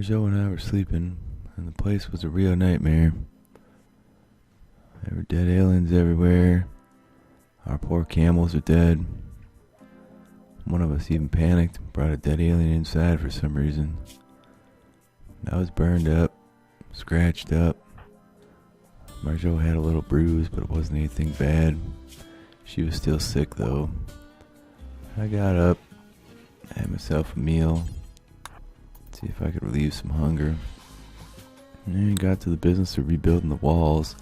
Marjot and I were sleeping, and the place was a real nightmare. There were dead aliens everywhere. Our poor camels are dead. One of us even panicked and brought a dead alien inside for some reason. I was burned up, scratched up. Marjot had a little bruise, but it wasn't anything bad. She was still sick though. I got up, had myself a meal, see if I could relieve some hunger, and then got to the business of rebuilding the walls.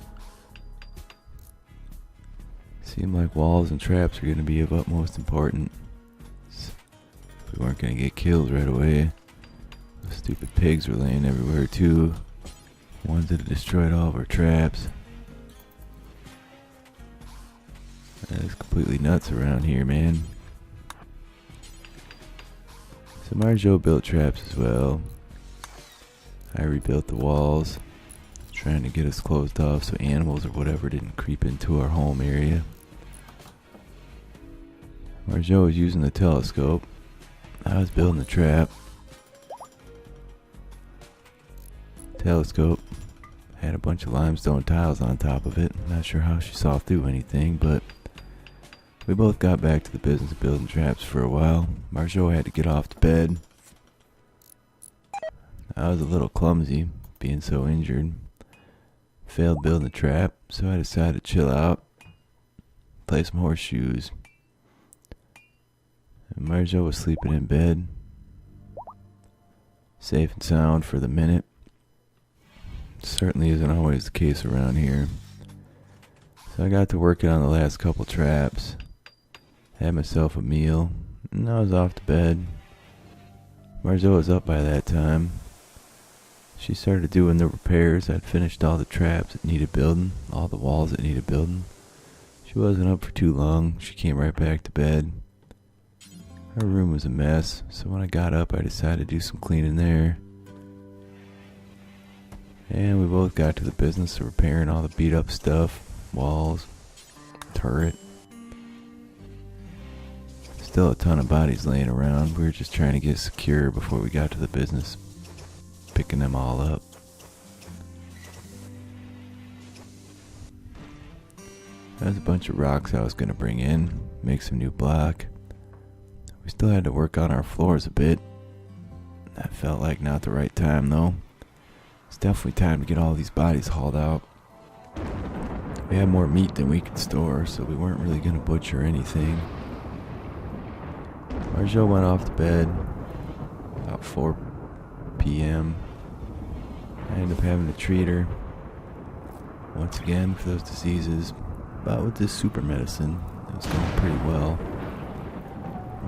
Seemed like walls and traps are going to be of utmost importance. We weren't going to get killed right away. Those stupid pigs were laying everywhere too. Ones that had destroyed all of our traps. It's completely nuts around here, man. So Marjot built traps as well. I rebuilt the walls, trying to get us closed off so animals or whatever didn't creep into our home area. Marjot was using the telescope. I was building the trap. Telescope had a bunch of limestone tiles on top of it. Not sure how she saw through anything, but we both got back to the business of building traps for a while. Marjot had to get off to bed. I was a little clumsy, being so injured. Failed building the trap, so I decided to chill out, play some horseshoes. And Marjot was sleeping in bed, safe and sound for the minute. Certainly isn't always the case around here. So I got to working on the last couple traps, had myself a meal, and I was off to bed. Marjot was up by that time. She started doing the repairs. I'd finished all the traps that needed building, all the walls that needed building. She wasn't up for too long. She came right back to bed. Her room was a mess, so when I got up I decided to do some cleaning there. And we both got to the business of repairing all the beat up stuff, walls, turret. Still a ton of bodies laying around. We were just trying to get secure before we got to the business, picking them all up. There's a bunch of rocks I was going to bring in, make some new block. We still had to work on our floors a bit. That felt like not the right time though. It's definitely time to get all these bodies hauled out. We had more meat than we could store, so we weren't really going to butcher anything. Marjot went off to bed about 4 p.m. I ended up having to treat her once again for those diseases, but with this super medicine, it was going pretty well.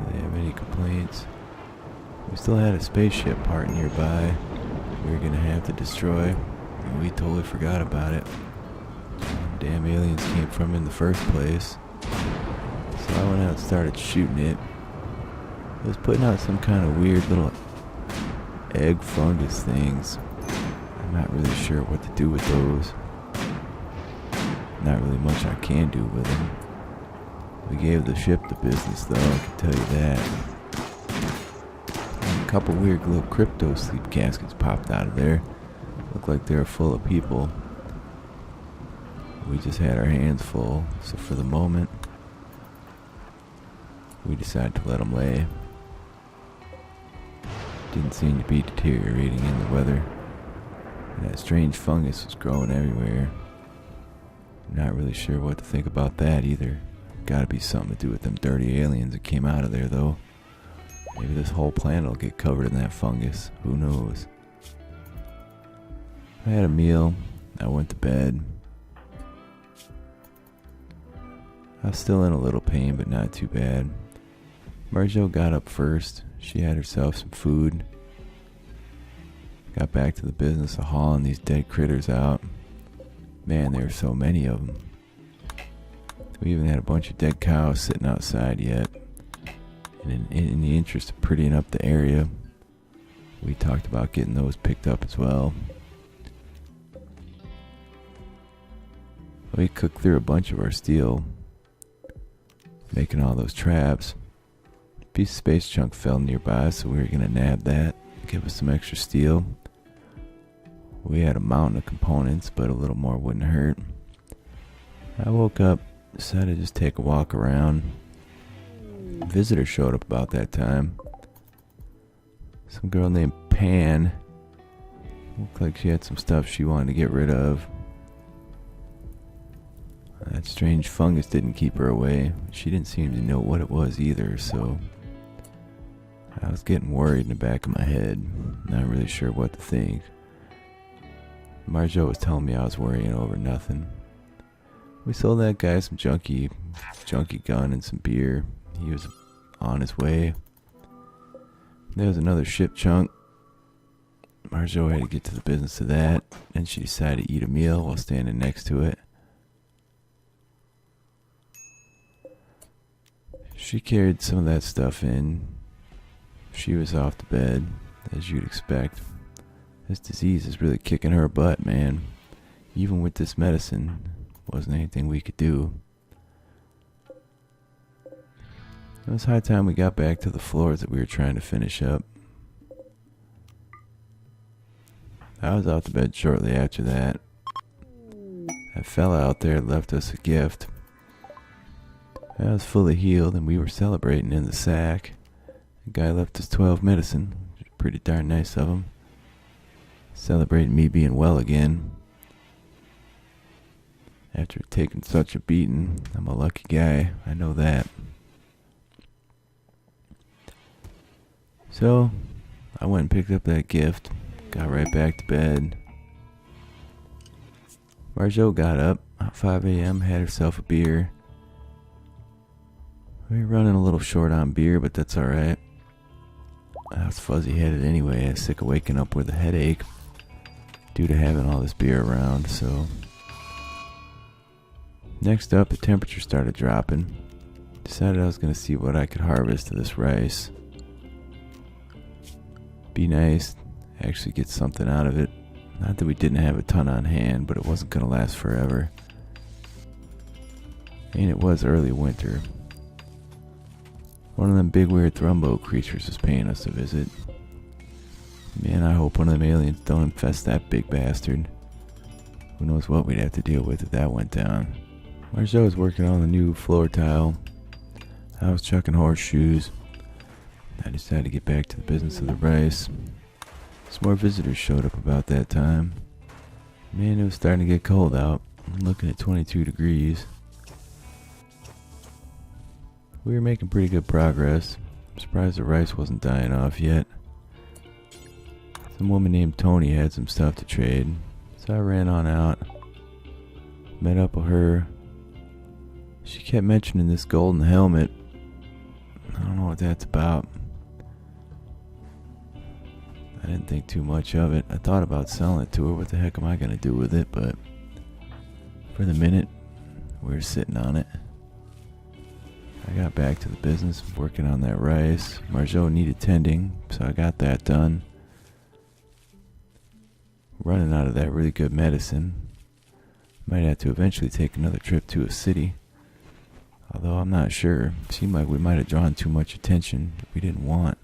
Didn't have any complaints. We still had a spaceship part nearby we were gonna have to destroy, and we totally forgot about it. Damn aliens came from in the first place. So I went out and started shooting it. It was putting out some kind of weird little egg fungus things. I'm not really sure what to do with those. Not really much I can do with them. We gave the ship the business though, I can tell you that. And a couple weird little crypto sleep caskets popped out of there. Looked like they were full of people. We just had our hands full, so for the moment, we decided to let them lay. Didn't seem to be deteriorating in the weather. And that strange fungus was growing everywhere. Not really sure what to think about that either. Gotta be something to do with them dirty aliens that came out of there though. Maybe this whole planet will get covered in that fungus. Who knows? I had a meal. I went to bed. I was still in a little pain, but not too bad. Marjot got up first. She had herself some food. Got back to the business of hauling these dead critters out. Man, there were so many of them. We even had a bunch of dead cows sitting outside yet. And in the interest of prettying up the area, we talked about getting those picked up as well. We cooked through a bunch of our steel, making all those traps. A piece of space junk fell nearby, so we were going to nab that, give us some extra steel. We had a mountain of components, but a little more wouldn't hurt. I woke up, decided to just take a walk around. A visitor showed up about that time. Some girl named Pan. Looked like she had some stuff she wanted to get rid of. That strange fungus didn't keep her away. She didn't seem to know what it was either, so I was getting worried in the back of my head. Not really sure what to think. Marjot was telling me I was worrying over nothing. We sold that guy some junky gun and some beer. He was on his way. There was another ship chunk. Marjot had to get to the business of that, and she decided to eat a meal while standing next to it. She carried some of that stuff in. She was off to bed, as you'd expect. This disease is really kicking her butt, man. Even with this medicine, wasn't anything we could do. It was high time we got back to the floors that we were trying to finish up. I was off to bed shortly after that. That fella out there left us a gift. I was fully healed and we were celebrating in the sack. The guy left us 12 medicine, which was pretty darn nice of him. Celebrating me being well again. After taking such a beating, I'm a lucky guy, I know that. So, I went and picked up that gift, got right back to bed. Marjot got up at 5 a.m., had herself a beer. We were running a little short on beer, but that's alright. I was fuzzy-headed anyway. I was sick of waking up with a headache due to having all this beer around, so... Next up, the temperature started dropping. Decided I was going to see what I could harvest of this rice. Be nice, actually get something out of it. Not that we didn't have a ton on hand, but it wasn't going to last forever. And it was early winter. One of them big weird Thrumbo creatures was paying us a visit. Man, I hope one of them aliens don't infest that big bastard. Who knows what we'd have to deal with if that went down. Marjot was working on the new floor tile. I was chucking horseshoes. I decided to get back to the business of the rice. Some more visitors showed up about that time. Man, it was starting to get cold out. I'm looking at 22 degrees. We were making pretty good progress. I'm surprised the rice wasn't dying off yet. Some woman named Tony had some stuff to trade, so I ran on out. Met up with her. She kept mentioning this golden helmet. I don't know what that's about. I didn't think too much of it. I thought about selling it to her. What the heck am I going to do with it? But for the minute, we were sitting on it. I got back to the business, working on that rice. Marjot needed tending, so I got that done. Running out of that really good medicine. Might have to eventually take another trip to a city. Although I'm not sure. Seemed like we might have drawn too much attention that we didn't want.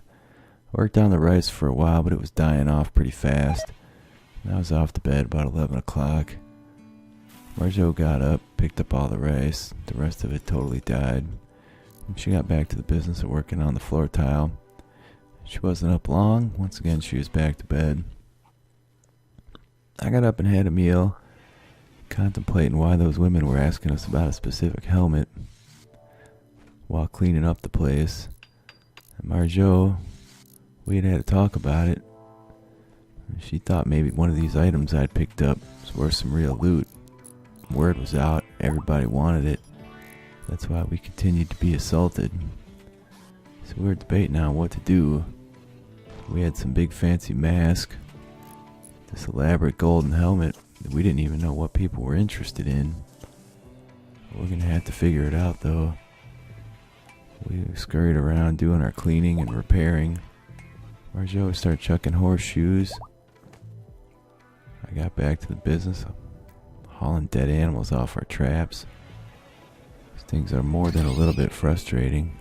Worked on the rice for a while, but it was dying off pretty fast. I was off to bed about 11 o'clock. Marjot got up, picked up all the rice. The rest of it totally died. She got back to the business of working on the floor tile. She wasn't up long. Once again, she was back to bed. I got up and had a meal, contemplating why those women were asking us about a specific helmet while cleaning up the place. And Marjot, we had to talk about it. She thought maybe one of these items I'd picked up was worth some real loot. Word was out, everybody wanted it. That's why we continued to be assaulted. So we were debating on what to do. We had some big fancy mask, this elaborate golden helmet that we didn't even know what people were interested in. We're gonna have to figure it out though. We scurried around doing our cleaning and repairing. Marjot started chucking horseshoes. I got back to the business of hauling dead animals off our traps. These things are more than a little bit frustrating.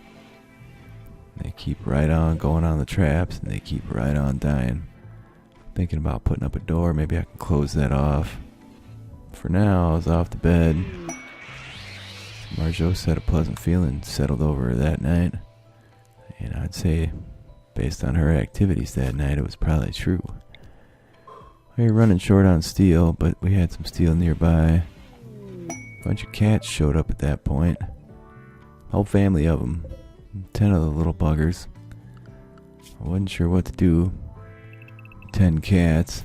They keep right on going on the traps and they keep right on dying. Thinking about putting up a door. Maybe I can close that off. For now, I was off to bed. Marjot said a pleasant feeling settled over her that night. And I'd say, based on her activities that night, it was probably true. We were running short on steel, but we had some steel nearby. A bunch of cats showed up at that point. Whole family of them. 10 of the little buggers. I wasn't sure what to do. 10 cats.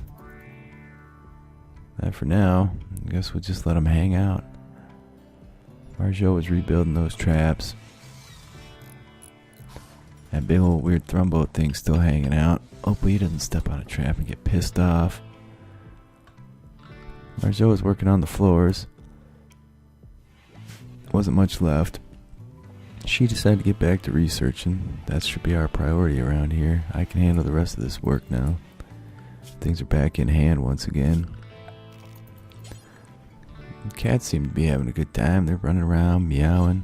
And for now, I guess we'll just let them hang out. Marjot was rebuilding those traps. That big old weird thrumboat thing's still hanging out. Hopefully he doesn't step on a trap and get pissed off. Marjot was working on the floors. Wasn't much left. She decided to get back to researching. That should be our priority around here. I can handle the rest of this work now. Things are back in hand once again. The cats seem to be having a good time. They're running around, meowing.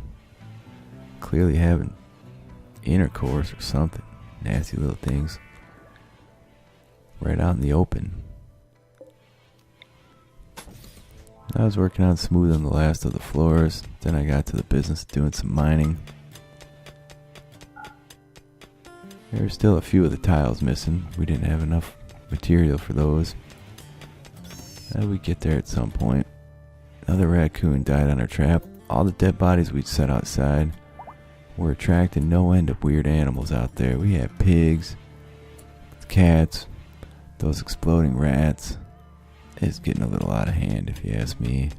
Clearly having intercourse or something. Nasty little things. Right out in the open. I was working on smoothing the last of the floors. Then I got to the business of doing some mining. There were still a few of the tiles missing. We didn't have enough material for those. We'd get there at some point. Another raccoon died on our trap. All the dead bodies we'd set outside were attracting no end of weird animals out there. We had pigs, cats, those exploding rats. It's getting a little out of hand if you ask me.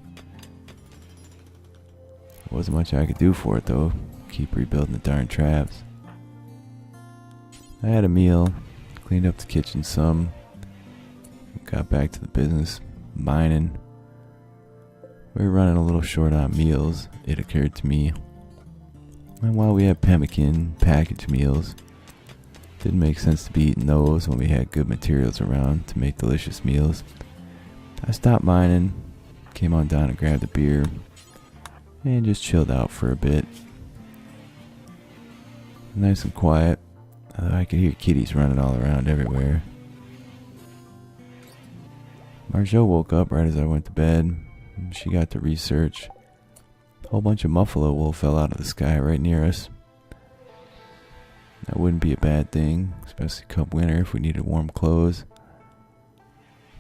There wasn't much I could do for it though. Keep rebuilding the darn traps. I had a meal, cleaned up the kitchen some, got back to the business, mining. We were running a little short on meals, it occurred to me. And while we had pemmican, packaged meals, didn't make sense to be eating those when we had good materials around to make delicious meals. I stopped mining, came on down and grabbed a beer, and just chilled out for a bit. Nice and quiet, although I could hear kitties running all around everywhere. Marjot woke up right as I went to bed. She got to research. A whole bunch of buffalo wool fell out of the sky right near us. That wouldn't be a bad thing, especially come winter if we needed warm clothes.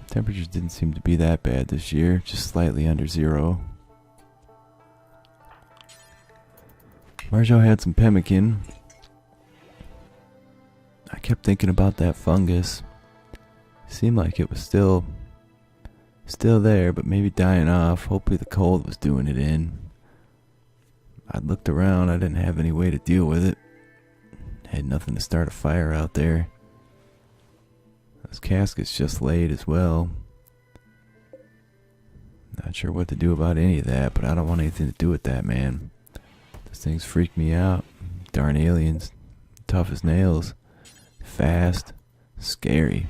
Temperatures didn't seem to be that bad this year, just slightly under 0. Marjot had some pemmican. I kept thinking about that fungus. Seemed like it was still there, but maybe dying off. Hopefully the cold was doing it in. I looked around, I didn't have any way to deal with it. Had nothing to start a fire out there. Those caskets just laid as well. Not sure what to do about any of that, but I don't want anything to do with that, man. Those things freak me out. Darn aliens. Tough as nails. Fast. Scary.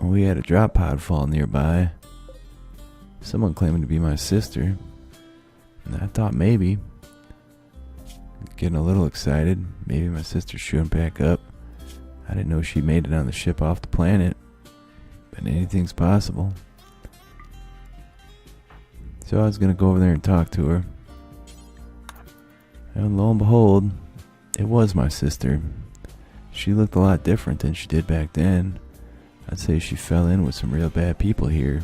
We had a drop pod fall nearby. Someone claiming to be my sister. And I thought maybe. Getting a little excited. Maybe my sister's showing back up. I didn't know she made it on the ship off the planet. But anything's possible. So I was going to go over there and talk to her. And lo and behold, it was my sister. She looked a lot different than she did back then. I'd say she fell in with some real bad people here.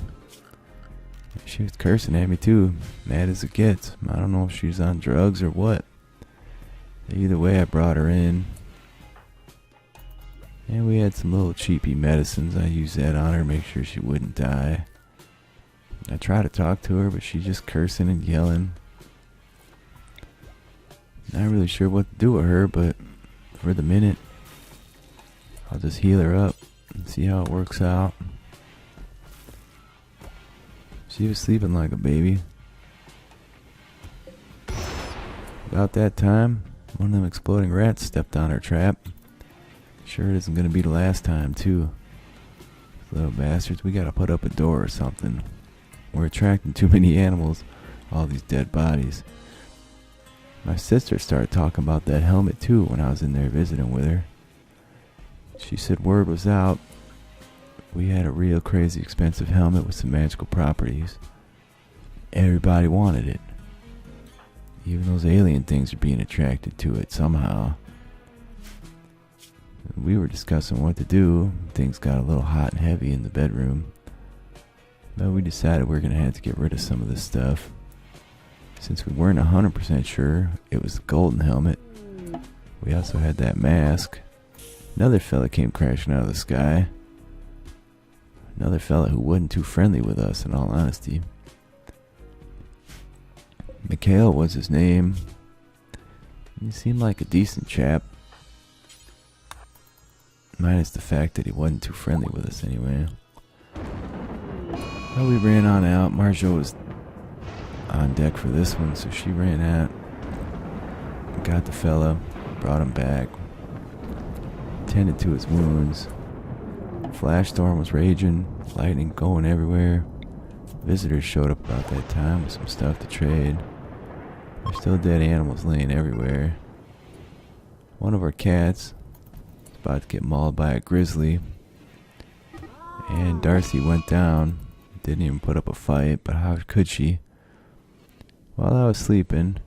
She was cursing at me too, mad as it gets. I don't know if she's on drugs or what. Either way, I brought her in. And we had some little cheapy medicines. I used that on her, make sure she wouldn't die. I tried to talk to her, but she's just cursing and yelling. Not really sure what to do with her, but for the minute, I'll just heal her up and see how it works out. She was sleeping like a baby. About that time, one of them exploding rats stepped on her trap. Sure it isn't going to be the last time, too. Little bastards, we got to put up a door or something. We're attracting too many animals. All these dead bodies. My sister started talking about that helmet too when I was in there visiting with her. She said word was out. We had a real crazy expensive helmet with some magical properties. Everybody wanted it. Even those alien things are being attracted to it somehow. We were discussing what to do. Things got a little hot and heavy in the bedroom. But we decided we're going to have to get rid of some of this stuff. Since we weren't 100% sure it was the golden helmet, we also had that mask. Another fella came crashing out of the sky. Another fella who wasn't too friendly with us, in all honesty. Mikhail was his name. He seemed like a decent chap. Minus the fact that he wasn't too friendly with us anyway. Well, we ran on out. Marjot was on deck for this one, so she ran out. Got the fella, brought him back, tended to his wounds. Flash storm was raging, lightning going everywhere. Visitors showed up about that time with some stuff to trade. There's still dead animals laying everywhere. One of our cats was about to get mauled by a grizzly. And Darcy went down. Didn't even put up a fight, but how could she? While I was sleeping,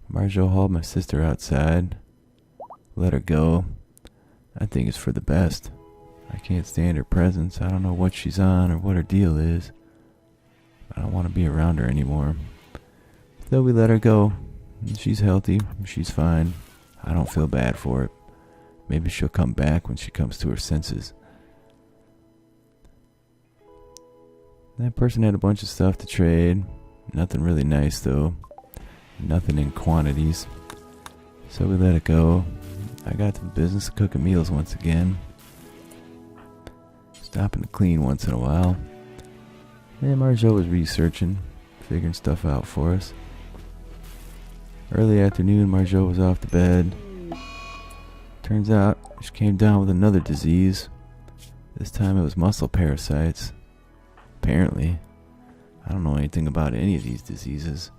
Marjot hauled my sister outside. Let her go. I think it's for the best. I can't stand her presence. I don't know what she's on or what her deal is. I don't want to be around her anymore. So we let her go. She's healthy. She's fine. I don't feel bad for it. Maybe she'll come back when she comes to her senses. That person had a bunch of stuff to trade. Nothing really nice though. Nothing in quantities. So we let it go. I got to the business of cooking meals once again. Stopping to clean once in a while. And Marjot was researching, figuring stuff out for us. Early afternoon, Marjot was off to bed. Turns out, she came down with another disease. This time it was muscle parasites. Apparently. I don't know anything about any of these diseases.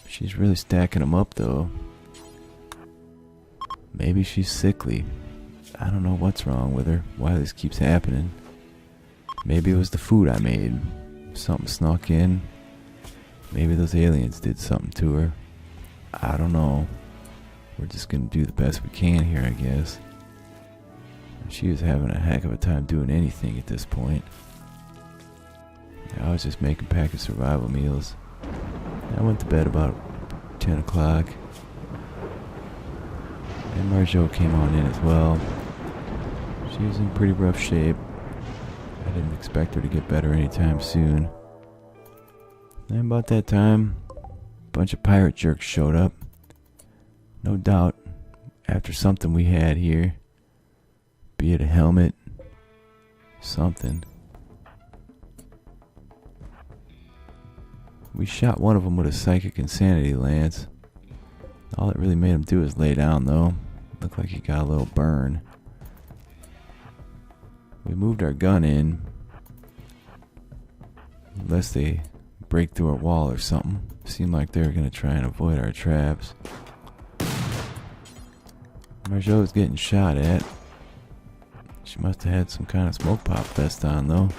She's really stacking them up though. Maybe she's sickly. I don't know what's wrong with her, why this keeps happening. Maybe it was the food I made. Something snuck in. Maybe those aliens did something to her. I don't know. We're just gonna do the best we can here, I guess. She was having a heck of a time doing anything at this point. I was just making packaged survival meals. I went to bed about 10 o'clock. And Marjot came on in as well. She was in pretty rough shape. I didn't expect her to get better anytime soon. And about that time, a bunch of pirate jerks showed up. No doubt, after something we had here. Be it a helmet, something. We shot one of them with a psychic insanity lance. All it really made him do is lay down though. Looked like he got a little burn. We moved our gun in. Unless they break through a wall or something. Seemed like they were going to try and avoid our traps. Marjot was getting shot at. She must have had some kind of smoke pop vest on though.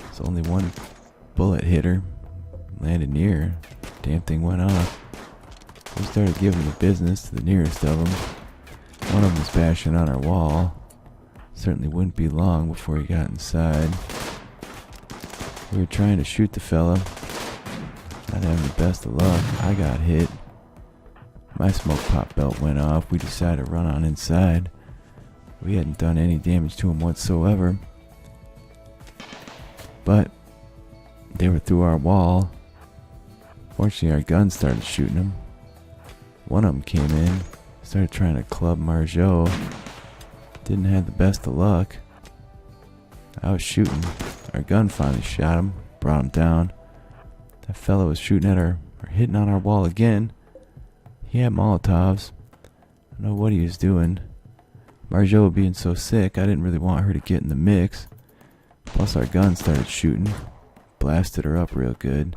It's only one bullet hit her. Landed near her. Damn thing went off. We started giving the business to the nearest of them. One of them was bashing on our wall. Certainly wouldn't be long before he got inside. We were trying to shoot the fella. Not having the best of luck. I got hit. My smoke pop belt went off. We decided to run on inside. We hadn't done any damage to him whatsoever. But they were through our wall. Fortunately, our guns started shooting them. One of them came in, started trying to club Marjot. Didn't have the best of luck. I was shooting. Our gun finally shot him, brought him down. That fellow was shooting at her, or hitting on our wall again. He had Molotovs. I don't know what he was doing. Marjot being so sick, I didn't really want her to get in the mix. Plus our gun started shooting. Blasted her up real good.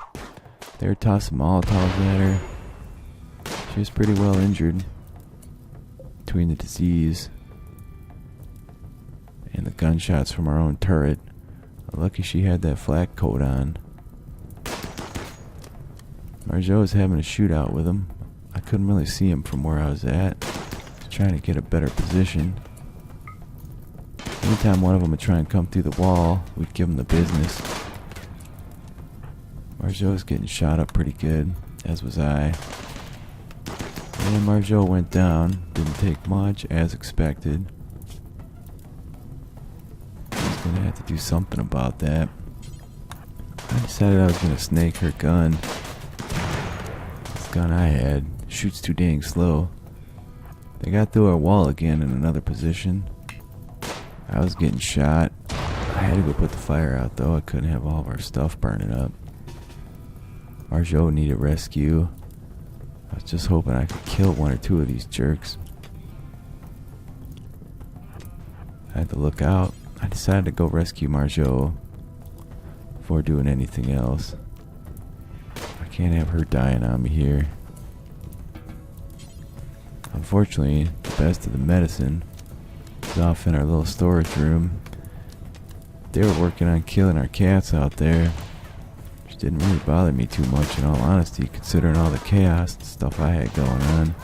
They were tossing Molotovs at her. She was pretty well injured between the disease and the gunshots from our own turret. Lucky she had that flak coat on. Marjot was having a shootout with him. I couldn't really see him from where I was at. Trying to get a better position. Anytime one of them would try and come through the wall, we'd give him the business. Marjot was getting shot up pretty good, as was I. And Marjot went down. Didn't take much, as expected. I was gonna have to do something about that. I decided I was gonna snake her gun. This gun I had shoots too dang slow. They got through our wall again in another position. I was getting shot. I had to go put the fire out though. I couldn't have all of our stuff burning up. Marjot needed rescue. I was just hoping I could kill one or two of these jerks. I had to look out. I decided to go rescue Marjot before doing anything else. I can't have her dying on me here. Unfortunately, the best of the medicine was off in our little storage room. They were working on killing our cats out there, which didn't really bother me too much in all honesty, considering all the chaos and stuff I had going on.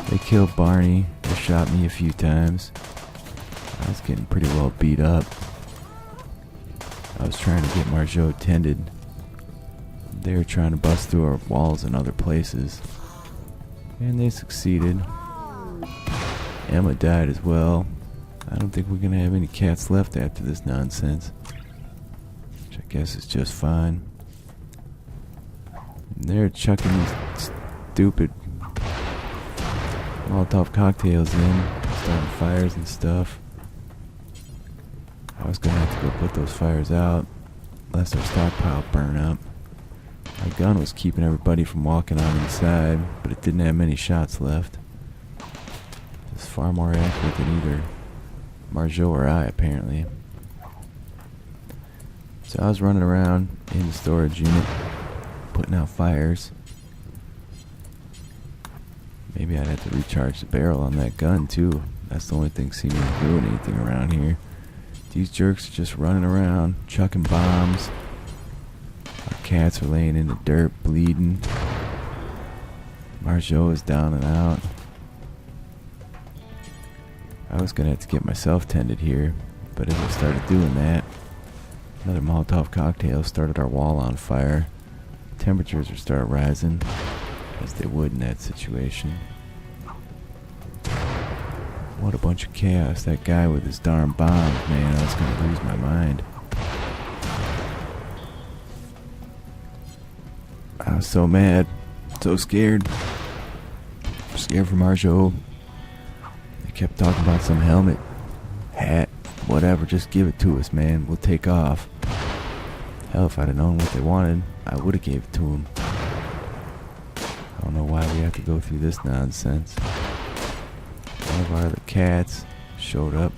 They killed Barney. They shot me a few times. I was getting pretty well beat up. I was trying to get Marjot tended. They were trying to bust through our walls in other places. And they succeeded. Emma died as well. I don't think we're going to have any cats left after this nonsense. Which I guess is just fine. And they're chucking these stupid Molotov cocktails in. Starting fires and stuff. I was going to have to go put those fires out. Lest our stockpile burn up. My gun was keeping everybody from walking on inside, but it didn't have many shots left. It's far more accurate than either Marjot or I, apparently. So I was running around in the storage unit, putting out fires. Maybe I'd have to recharge the barrel on that gun, too. That's the only thing seeming to ruin anything around here. These jerks are just running around, chucking bombs. Our cats are laying in the dirt, bleeding. Marjot is down and out. I was gonna have to get myself tended here, but as I started doing that, another Molotov cocktail started our wall on fire. Temperatures would start rising, as they would in that situation. What a bunch of chaos. That guy with his darn bombs, man, I was gonna lose my mind. I was so mad, so scared. Scared for Marjot. They kept talking about some helmet, hat, whatever, just give it to us, man. We'll take off. Hell, if I'd have known what they wanted, I would have gave it to them. I don't know why we have to go through this nonsense. One of our other cats showed up,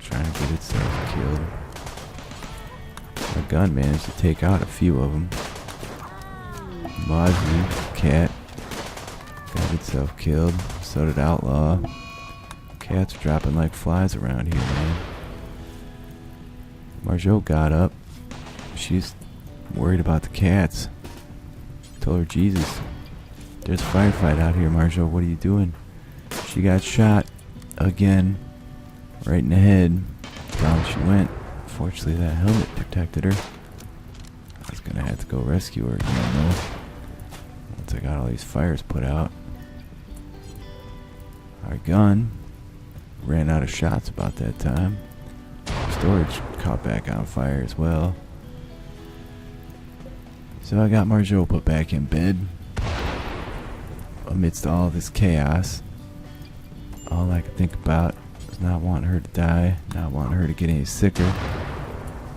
trying to get itself killed. My gun managed to take out a few of them. Marjot, cat, got itself killed. So did Outlaw. Cats are dropping like flies around here, man. Marjot got up. She's worried about the cats. Told her, Jesus, there's a firefight out here, Marjot. What are you doing? She got shot again, right in the head. Down she went. Fortunately, that helmet protected her. I was gonna have to go rescue her again, though. Once I got all these fires put out. Our gun ran out of shots about that time. Storage caught back on fire as well. So I got Marjot put back in bed. Amidst all this chaos, all I could think about was not wanting her to die, not wanting her to get any sicker.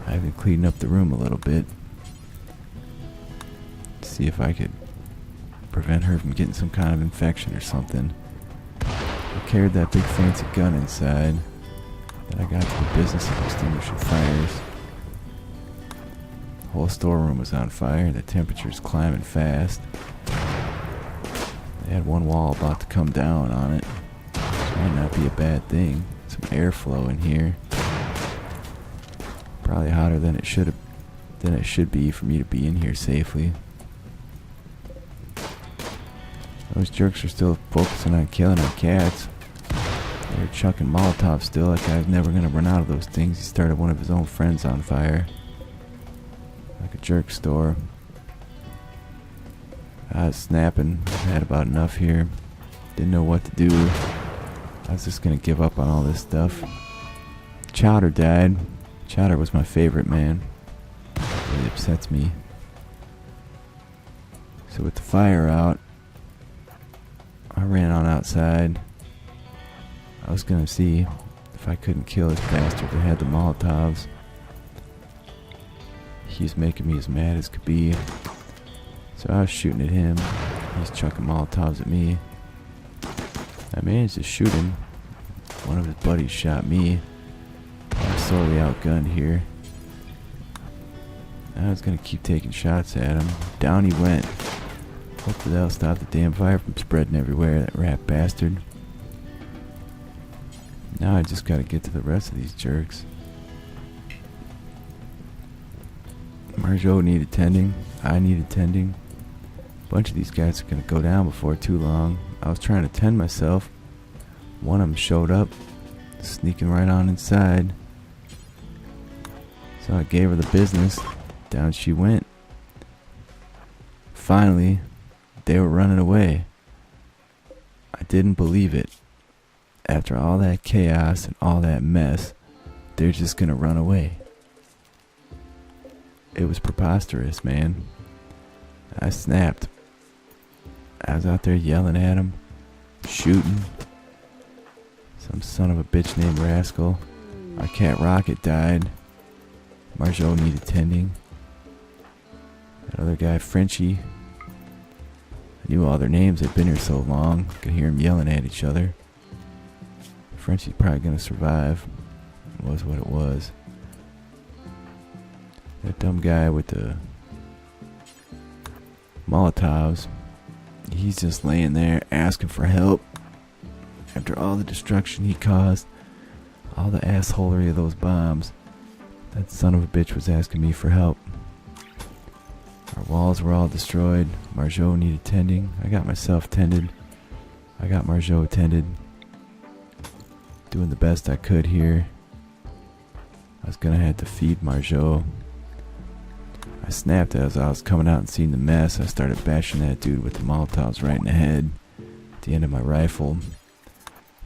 I've been cleaning up the room a little bit. See if I could prevent her from getting some kind of infection or something. I carried that big fancy gun inside. Then I got to the business of extinguishing fires. The whole storeroom was on fire. The temperature's climbing fast. They had one wall about to come down on it. Which might not be a bad thing. Some airflow in here. Probably hotter than it should be for me to be in here safely. Those jerks are still focusing on killing our cats. They're chucking Molotovs still. That guy's never gonna run out of those things. He started one of his own friends on fire. Like a jerk store. I was snapping. I had about enough here. Didn't know what to do. I was just gonna give up on all this stuff. Chowder died. Chowder was my favorite, man. Really upsets me. So with the fire out, I ran on outside. I was gonna see if I couldn't kill this bastard that had the Molotovs. He was making me as mad as could be. So I was shooting at him. He's chucking Molotovs at me. I managed to shoot him. One of his buddies shot me. I'm slowly outgunned here. I was gonna keep taking shots at him. Down he went. Hopefully that'll stop the damn fire from spreading everywhere, that rat bastard. Now I just gotta get to the rest of these jerks. Marjot needed tending. I needed tending. A bunch of these guys are gonna go down before too long. I was trying to tend myself. One of them showed up, sneaking right on inside. So I gave her the business. Down she went. Finally, they were running away. I didn't believe it. After all that chaos and all that mess, they're just gonna run away. It was preposterous, man. I snapped. I was out there yelling at him, shooting. Some son of a bitch named Rascal. Our cat Rocket died. Marjot needed tending. That other guy, Frenchie. I knew all their names. They'd been here so long. Could hear them yelling at each other. Frenchie's probably gonna survive. It was what it was. That dumb guy with the Molotovs. He's just laying there asking for help. After all the destruction he caused, all the assholery of those bombs, that son of a bitch was asking me for help. Our walls were all destroyed. Marjot needed tending. I got myself tended. I got Marjot tended. Doing the best I could here. I was gonna have to feed Marjot. I snapped as I was coming out and seeing the mess. I started bashing that dude with the Molotovs right in the head. At the end of my rifle.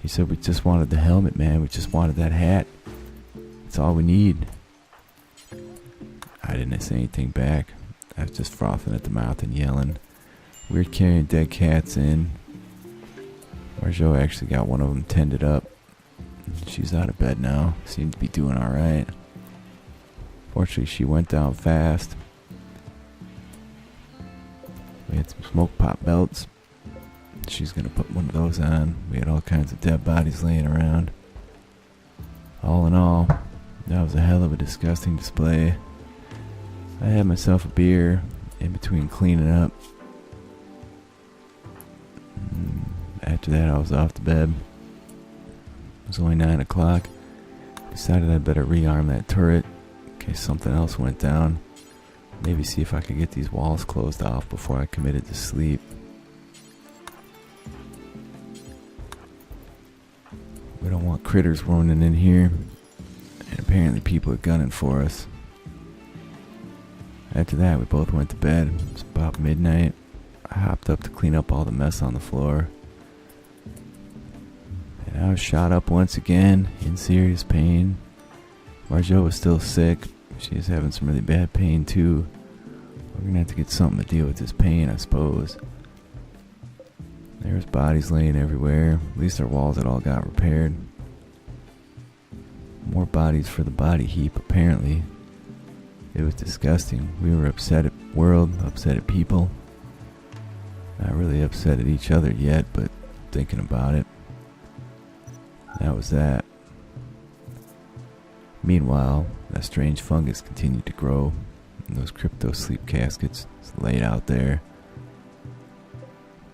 He said, "We just wanted the helmet, man. We just wanted that hat. That's all we need." I didn't say anything back. I was just frothing at the mouth and yelling. We were carrying dead cats in. Marjot actually got one of them tended up. She's out of bed now. Seemed to be doing alright. Fortunately, she went down fast. We had some smoke pop belts. She's gonna put one of those on. We had all kinds of dead bodies laying around. All in all, that was a hell of a disgusting display. I had myself a beer in between cleaning up. After that, I was off to bed. It was only 9 o'clock. Decided I'd better rearm that turret in case something else went down. Maybe see if I could get these walls closed off before I committed to sleep. We don't want critters roaming in here. And apparently people are gunning for us. After that, we both went to bed. It was about midnight. I hopped up to clean up all the mess on the floor. And I was shot up once again, in serious pain. Marjot was still sick. She was having some really bad pain too. We're gonna have to get something to deal with this pain, I suppose. There was bodies laying everywhere. At least our walls had all got repaired. More bodies for the body heap, apparently. It was disgusting. We were upset at the world, upset at people. Not really upset at each other yet, but thinking about it. That was that. Meanwhile, that strange fungus continued to grow. And those crypto sleep caskets laid out there.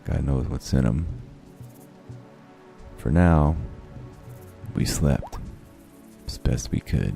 God knows what's in them. For now, we slept as best we could.